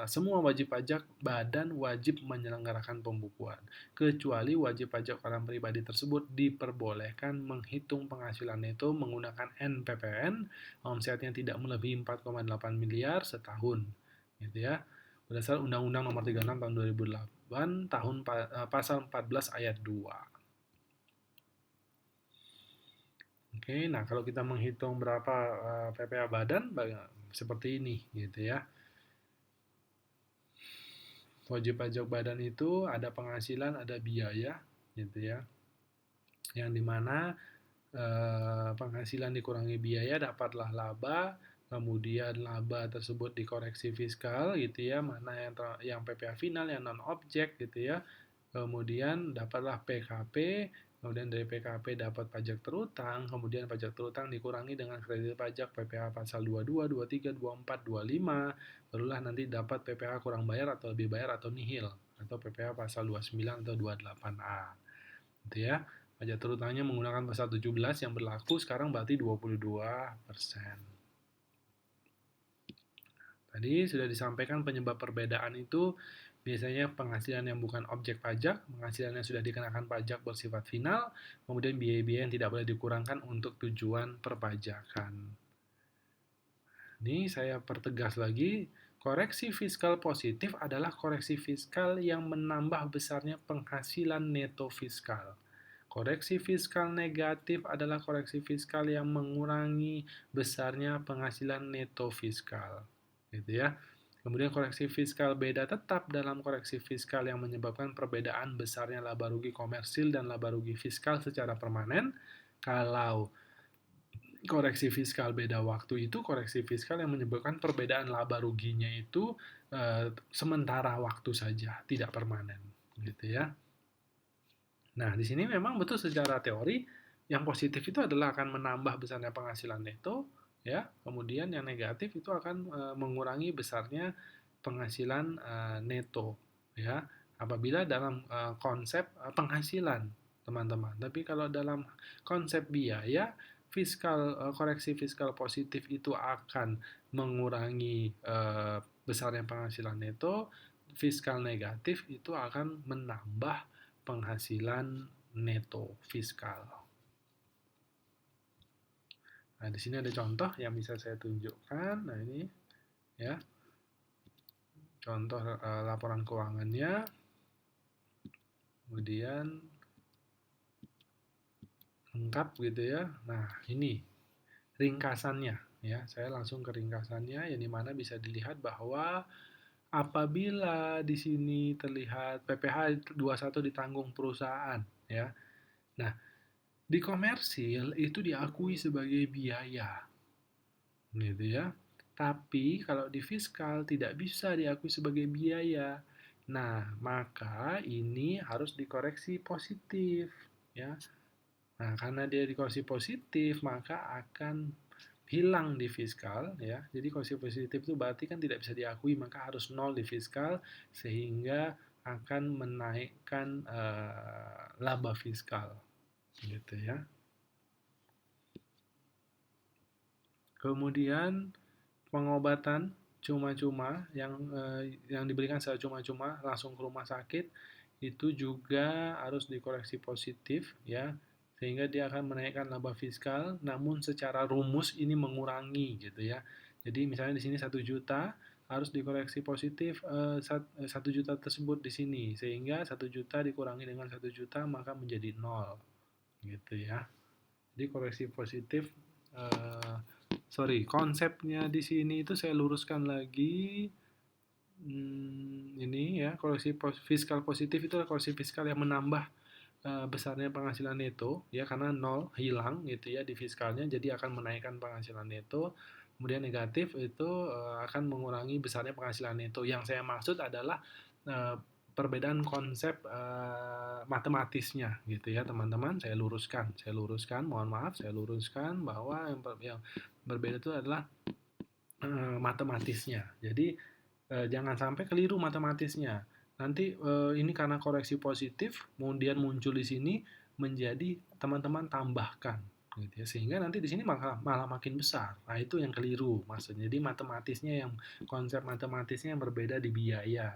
semua wajib pajak badan wajib menyelenggarakan pembukuan. Kecuali wajib pajak orang pribadi tersebut diperbolehkan menghitung penghasilan itu menggunakan NPPN, omsetnya tidak melebihi 4,8 miliar setahun gitu ya. Berdasar Undang-Undang Nomor 36 Tahun 2008 pasal 14 ayat 2. Oke, nah kalau kita menghitung berapa PPh badan seperti ini gitu ya. Wajib pajak badan itu ada penghasilan, ada biaya gitu ya. Yang dimana penghasilan dikurangi biaya dapatlah laba, kemudian laba tersebut dikoreksi fiskal gitu ya, mana yang PPh final, yang non objek gitu ya. Kemudian dapatlah PKP, kemudian dari PKP dapat pajak terutang, kemudian pajak terutang dikurangi dengan kredit pajak PPh pasal 22, 23, 24, 25, barulah nanti dapat PPh kurang bayar atau lebih bayar atau nihil, atau PPh pasal 29 atau 28A. Gitu ya. Pajak terutangnya menggunakan pasal 17 yang berlaku sekarang berarti 22%. Tadi sudah disampaikan penyebab perbedaan itu biasanya penghasilan yang bukan objek pajak, penghasilan yang sudah dikenakan pajak bersifat final, kemudian biaya-biaya yang tidak boleh dikurangkan untuk tujuan perpajakan. Ini saya pertegas lagi, koreksi fiskal positif adalah koreksi fiskal yang menambah besarnya penghasilan neto fiskal. Koreksi fiskal negatif adalah koreksi fiskal yang mengurangi besarnya penghasilan neto fiskal. Gitu ya. Kemudian koreksi fiskal beda tetap dalam koreksi fiskal yang menyebabkan perbedaan besarnya laba rugi komersil dan laba rugi fiskal secara permanen. Kalau koreksi fiskal beda waktu itu koreksi fiskal yang menyebabkan perbedaan laba ruginya itu sementara waktu saja, tidak permanen, gitu ya. Nah, di sini memang betul secara teori yang positif itu adalah akan menambah besarnya penghasilan neto, ya. Kemudian yang negatif itu akan mengurangi besarnya penghasilan neto, ya. Apabila dalam konsep penghasilan, teman-teman. Tapi kalau dalam konsep biaya, koreksi fiskal positif itu akan mengurangi besarnya penghasilan neto, fiskal negatif itu akan menambah penghasilan neto fiskal. Nah, di sini ada contoh yang bisa saya tunjukkan. Nah, ini ya. Contoh laporan keuangannya. Kemudian lengkap gitu ya. Nah, ini ringkasannya ya. Saya langsung ke ringkasannya yang dimana bisa dilihat bahwa apabila di sini terlihat PPh 21 ditanggung perusahaan ya. Nah, di komersil itu diakui sebagai biaya, gitu ya. Tapi kalau di fiskal tidak bisa diakui sebagai biaya. Nah, maka ini harus dikoreksi positif, ya. Nah, karena dia dikoreksi positif, maka akan hilang di fiskal, ya. Jadi koreksi positif itu berarti kan tidak bisa diakui, maka harus nol di fiskal sehingga akan menaikkan laba fiskal, gitu ya. Kemudian pengobatan cuma-cuma yang diberikan secara cuma-cuma langsung ke rumah sakit itu juga harus dikoreksi positif ya, sehingga dia akan menaikkan laba fiskal, namun secara rumus ini mengurangi gitu ya. Jadi misalnya di sini 1 juta harus dikoreksi positif 1 juta tersebut di sini, sehingga 1 juta dikurangi dengan 1 juta maka menjadi 0 gitu ya. Jadi koreksi positif konsepnya di sini itu saya luruskan lagi. Ini ya, koreksi fiskal positif itu adalah koreksi fiskal yang menambah besarnya penghasilan neto ya, karena nol hilang gitu ya di fiskalnya, jadi akan menaikkan penghasilan neto. Kemudian negatif itu akan mengurangi besarnya penghasilan neto. Yang saya maksud adalah perbedaan konsep matematisnya gitu ya, teman-teman. Saya luruskan, mohon maaf, saya luruskan bahwa yang berbeda itu adalah matematisnya. Jadi jangan sampai keliru matematisnya. Nanti ini karena koreksi positif, kemudian muncul di sini menjadi teman-teman tambahkan, gitu ya. Sehingga nanti di sini malah makin besar. Nah, itu yang keliru maksudnya. Jadi konsep matematisnya yang berbeda di biaya.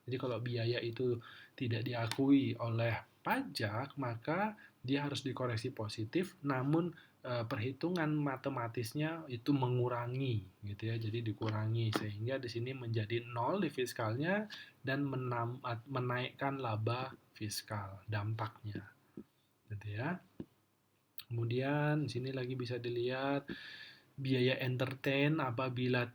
Jadi kalau biaya itu tidak diakui oleh pajak, maka dia harus dikoreksi positif, namun perhitungan matematisnya itu mengurangi gitu ya, jadi dikurangi sehingga di sini menjadi nol di fiskalnya dan menaikkan laba fiskal dampaknya gitu ya. Kemudian di sini lagi bisa dilihat biaya entertain apabila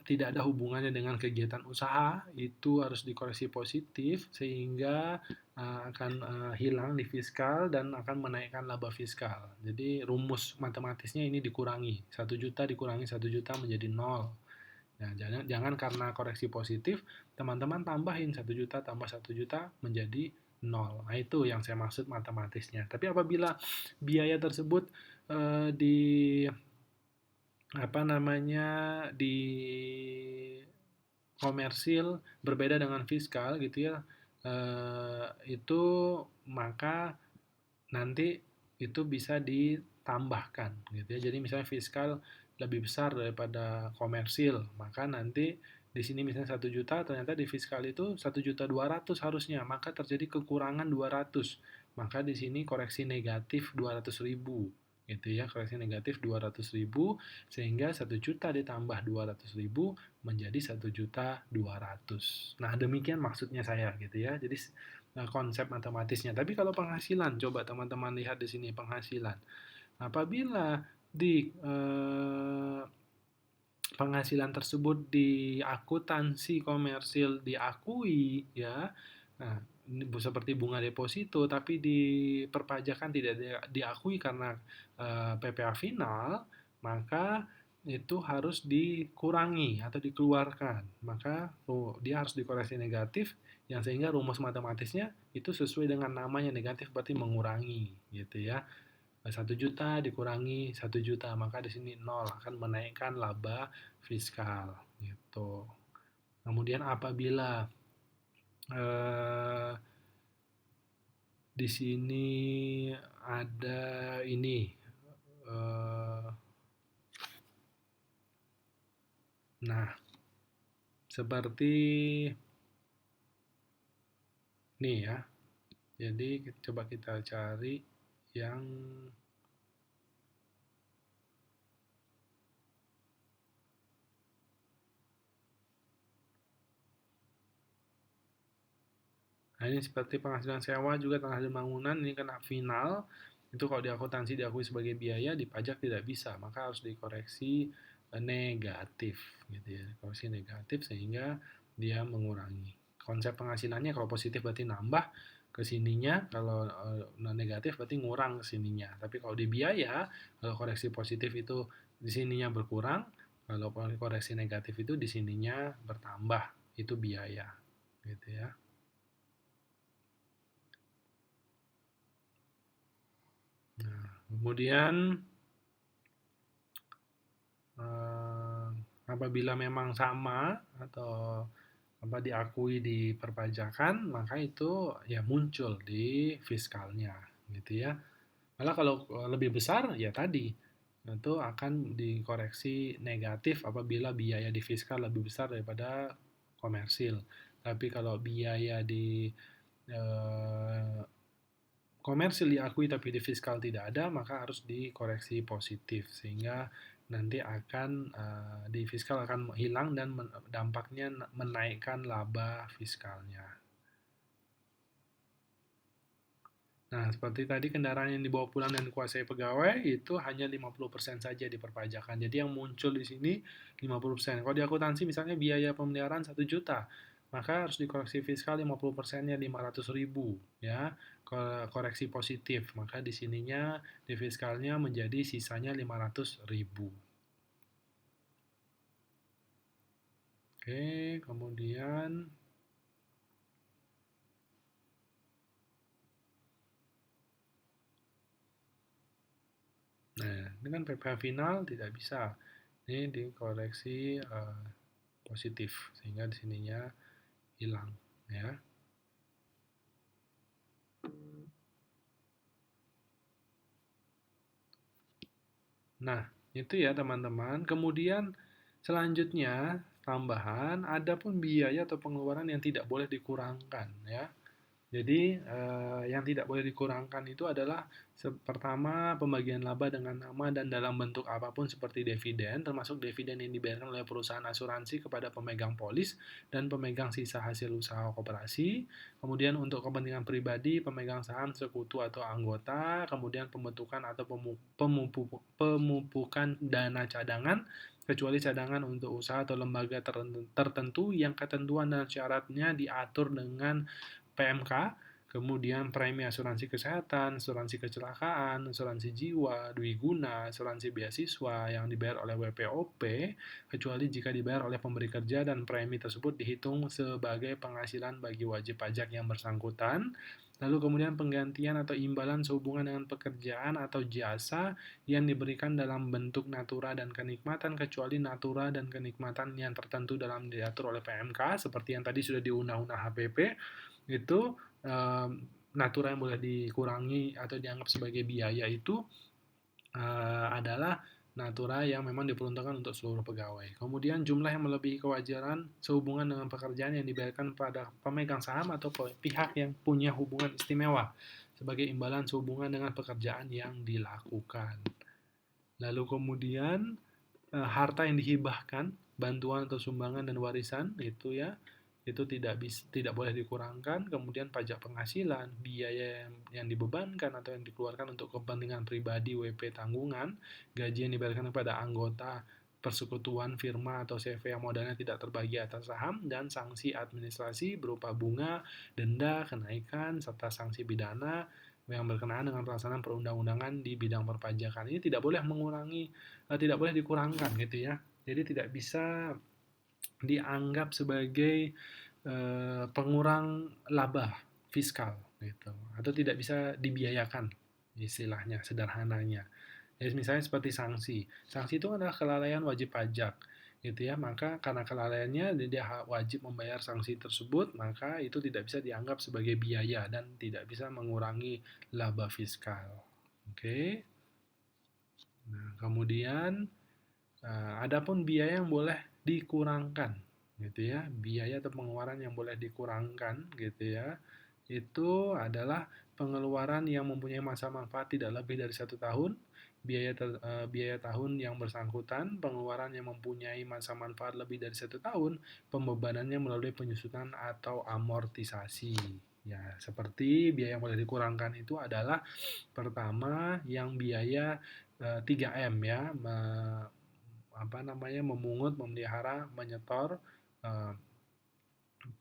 tidak ada hubungannya dengan kegiatan usaha, itu harus dikoreksi positif sehingga akan hilang di fiskal dan akan menaikkan laba fiskal. Jadi rumus matematisnya ini dikurangi. 1 juta dikurangi 1 juta menjadi nol. Nah, jangan karena koreksi positif, teman-teman tambahin 1 juta tambah 1 juta menjadi nol. Nah, itu yang saya maksud matematisnya. Tapi apabila biaya tersebut di apa namanya di komersil berbeda dengan fiskal gitu ya, itu maka nanti itu bisa ditambahkan gitu ya. Jadi misalnya fiskal lebih besar daripada komersil, maka nanti di sini misalnya 1 juta, ternyata di fiskal itu 1.200.000 harusnya, maka terjadi kekurangan 200. Maka di sini koreksi negatif 200.000 gitu ya, koreksi negatif 200.000 sehingga 1 juta ditambah 200.000 menjadi 1.200.000. Nah, demikian maksudnya saya gitu ya. Jadi konsep matematisnya. Tapi kalau penghasilan, coba teman-teman lihat di sini penghasilan. Apabila di penghasilan tersebut di akuntansi komersil diakui ya, nah, ini seperti bunga deposito, tapi di perpajakan tidak diakui karena PPh final, maka itu harus dikurangi atau dikeluarkan. Maka dia harus dikoreksi negatif, yang sehingga rumus matematisnya itu sesuai dengan namanya, negatif berarti mengurangi gitu ya. 1 juta dikurangi 1 juta, maka di sini nol, akan menaikkan laba fiskal gitu. Kemudian apabila eh, di sini ada ini eh, nah, seperti ini ya. Jadi coba kita cari yang nah, ini seperti penghasilan sewa juga penghasilan bangunan, ini kena final. Itu kalau di akuntansi diakui sebagai biaya, di pajak tidak bisa, maka harus dikoreksi negatif gitu ya. Koreksi negatif sehingga dia mengurangi. Konsep penghasilannya kalau positif berarti nambah ke sininya, kalau negatif berarti ngurang ke sininya. Tapi kalau di biaya, kalau koreksi positif itu di sininya berkurang, kalau koreksi negatif itu di sininya bertambah. Itu biaya gitu ya. Nah, kemudian eh, apabila memang sama atau apa diakui di perpajakan, maka itu ya muncul di fiskalnya, gitu ya. Malah kalau lebih besar, ya tadi itu akan dikoreksi negatif apabila biaya di fiskal lebih besar daripada komersil. Tapi kalau biaya di eh, komersil diakui tapi di fiskal tidak ada, maka harus dikoreksi positif sehingga nanti akan di fiskal akan hilang dan dampaknya menaikkan laba fiskalnya. Nah, seperti tadi kendaraan yang dibawa pulang dan dikuasai pegawai itu hanya 50% saja di perpajakan. Jadi yang muncul di sini 50%. Kalau di akuntansi misalnya biaya pemeliharaan 1 juta, maka harus dikoreksi fiskal 50%-nya 500.000 ya. Koreksi positif, maka di sininya di fiskalnya menjadi sisanya 500.000. Oke, kemudian nah, dengan PPh final tidak bisa. Ini dikoreksi positif sehingga di sininya hilang ya. Nah, itu ya teman-teman. Kemudian selanjutnya tambahan ada pun biaya atau pengeluaran yang tidak boleh dikurangkan ya. Jadi, yang tidak boleh dikurangkan itu adalah pertama, pembagian laba dengan nama dan dalam bentuk apapun seperti dividen, termasuk dividen yang dibayarkan oleh perusahaan asuransi kepada pemegang polis dan pemegang sisa hasil usaha koperasi. Kemudian untuk kepentingan pribadi, pemegang saham, sekutu atau anggota, kemudian pembentukan atau pemupukan dana cadangan, kecuali cadangan untuk usaha atau lembaga tertentu yang ketentuan dan syaratnya diatur dengan PMK, kemudian premi asuransi kesehatan, asuransi kecelakaan, asuransi jiwa, dwiguna, asuransi beasiswa yang dibayar oleh WPOP, kecuali jika dibayar oleh pemberi kerja dan premi tersebut dihitung sebagai penghasilan bagi wajib pajak yang bersangkutan. Lalu kemudian penggantian atau imbalan sehubungan dengan pekerjaan atau jasa yang diberikan dalam bentuk natura dan kenikmatan, kecuali natura dan kenikmatan yang tertentu dalam diatur oleh PMK seperti yang tadi sudah di Undang-Undang HPP. Itu natura yang boleh dikurangi atau dianggap sebagai biaya itu adalah natura yang memang diperuntukkan untuk seluruh pegawai. Kemudian jumlah yang melebihi kewajaran sehubungan dengan pekerjaan yang dibayarkan pada pemegang saham atau pihak yang punya hubungan istimewa sebagai imbalan sehubungan dengan pekerjaan yang dilakukan. Lalu kemudian harta yang dihibahkan, bantuan atau sumbangan dan warisan itu ya, itu tidak boleh dikurangkan. Kemudian pajak penghasilan, biaya yang dibebankan atau yang dikeluarkan untuk kepentingan pribadi, WP tanggungan, gaji yang dibayarkan kepada anggota persekutuan, firma atau CV yang modalnya tidak terbagi atas saham, dan sanksi administrasi berupa bunga, denda, kenaikan, serta sanksi pidana yang berkenaan dengan pelaksanaan perundang-undangan di bidang perpajakan. Ini tidak boleh tidak boleh dikurangkan gitu ya. Jadi tidak bisa dianggap sebagai pengurang laba fiskal gitu, atau tidak bisa dibiayakan istilahnya sederhananya. Jadi misalnya seperti sanksi. Sanksi itu adalah kelalaian wajib pajak gitu ya. Maka karena kelalaiannya dia wajib membayar sanksi tersebut, maka itu tidak bisa dianggap sebagai biaya dan tidak bisa mengurangi laba fiskal. Oke. Nah, kemudian adapun biaya yang boleh dikurangkan gitu ya, biaya atau pengeluaran yang boleh dikurangkan gitu ya, itu adalah pengeluaran yang mempunyai masa manfaat tidak lebih dari 1 tahun, biaya tahun yang bersangkutan, pengeluaran yang mempunyai masa manfaat lebih dari 1 tahun, pembebanannya melalui penyusutan atau amortisasi. Ya, seperti biaya yang boleh dikurangkan itu adalah pertama yang biaya 3M ya, memungut, memelihara, menyetor eh,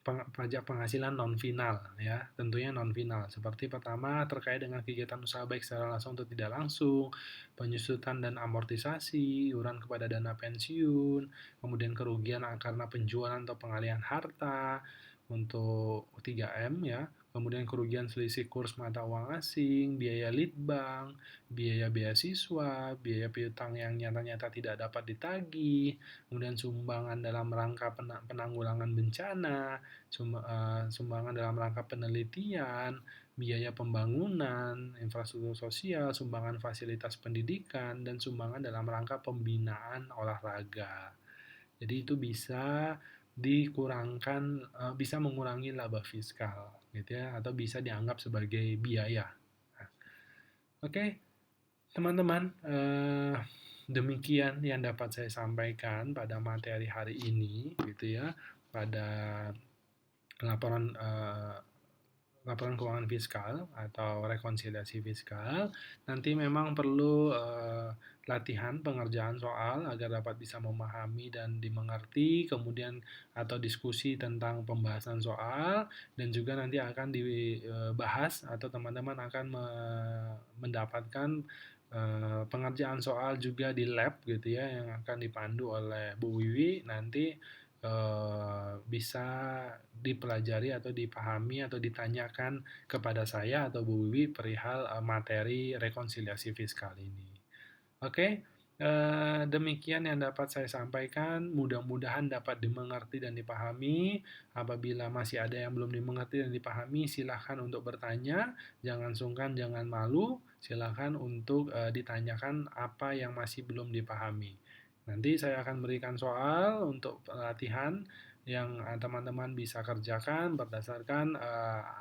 pajak penghasilan non final ya, tentunya non final. Seperti pertama terkait dengan kegiatan usaha baik secara langsung atau tidak langsung, penyusutan dan amortisasi, iuran kepada dana pensiun, kemudian kerugian karena penjualan atau pengalihan harta untuk 3M ya, kemudian kerugian selisih kurs mata uang asing, biaya lead bank, biaya beasiswa, biaya piutang yang nyata-nyata tidak dapat ditagih, kemudian sumbangan dalam rangka penanggulangan bencana, sumbangan dalam rangka penelitian, biaya pembangunan, infrastruktur sosial, sumbangan fasilitas pendidikan, dan sumbangan dalam rangka pembinaan olahraga. Jadi itu bisa dikurangkan, bisa mengurangi laba fiskal, gitu ya, atau bisa dianggap sebagai biaya. Nah, oke, teman-teman, demikian yang dapat saya sampaikan pada materi hari ini, gitu ya, pada laporan laporan keuangan fiskal atau rekonsiliasi fiskal. Nanti memang perlu latihan pengerjaan soal agar dapat bisa memahami dan dimengerti, kemudian atau diskusi tentang pembahasan soal, dan juga nanti akan dibahas atau teman-teman akan mendapatkan pengerjaan soal juga di lab gitu ya, yang akan dipandu oleh Bu Wiwi. Nanti bisa dipelajari atau dipahami atau ditanyakan kepada saya atau Bu Wiwi perihal materi rekonsiliasi fiskal ini. Oke, demikian yang dapat saya sampaikan. Mudah-mudahan dapat dimengerti dan dipahami. Apabila masih ada yang belum dimengerti dan dipahami, silakan untuk bertanya. Jangan sungkan, jangan malu. Silakan untuk ditanyakan apa yang masih belum dipahami. Nanti saya akan berikan soal untuk latihan yang teman-teman bisa kerjakan berdasarkan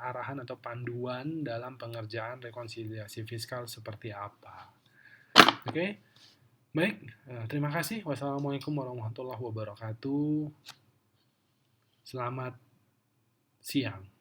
arahan atau panduan dalam pengerjaan rekonsiliasi fiskal seperti apa. Oke, baik. Terima kasih. Wassalamualaikum warahmatullahi wabarakatuh. Selamat siang.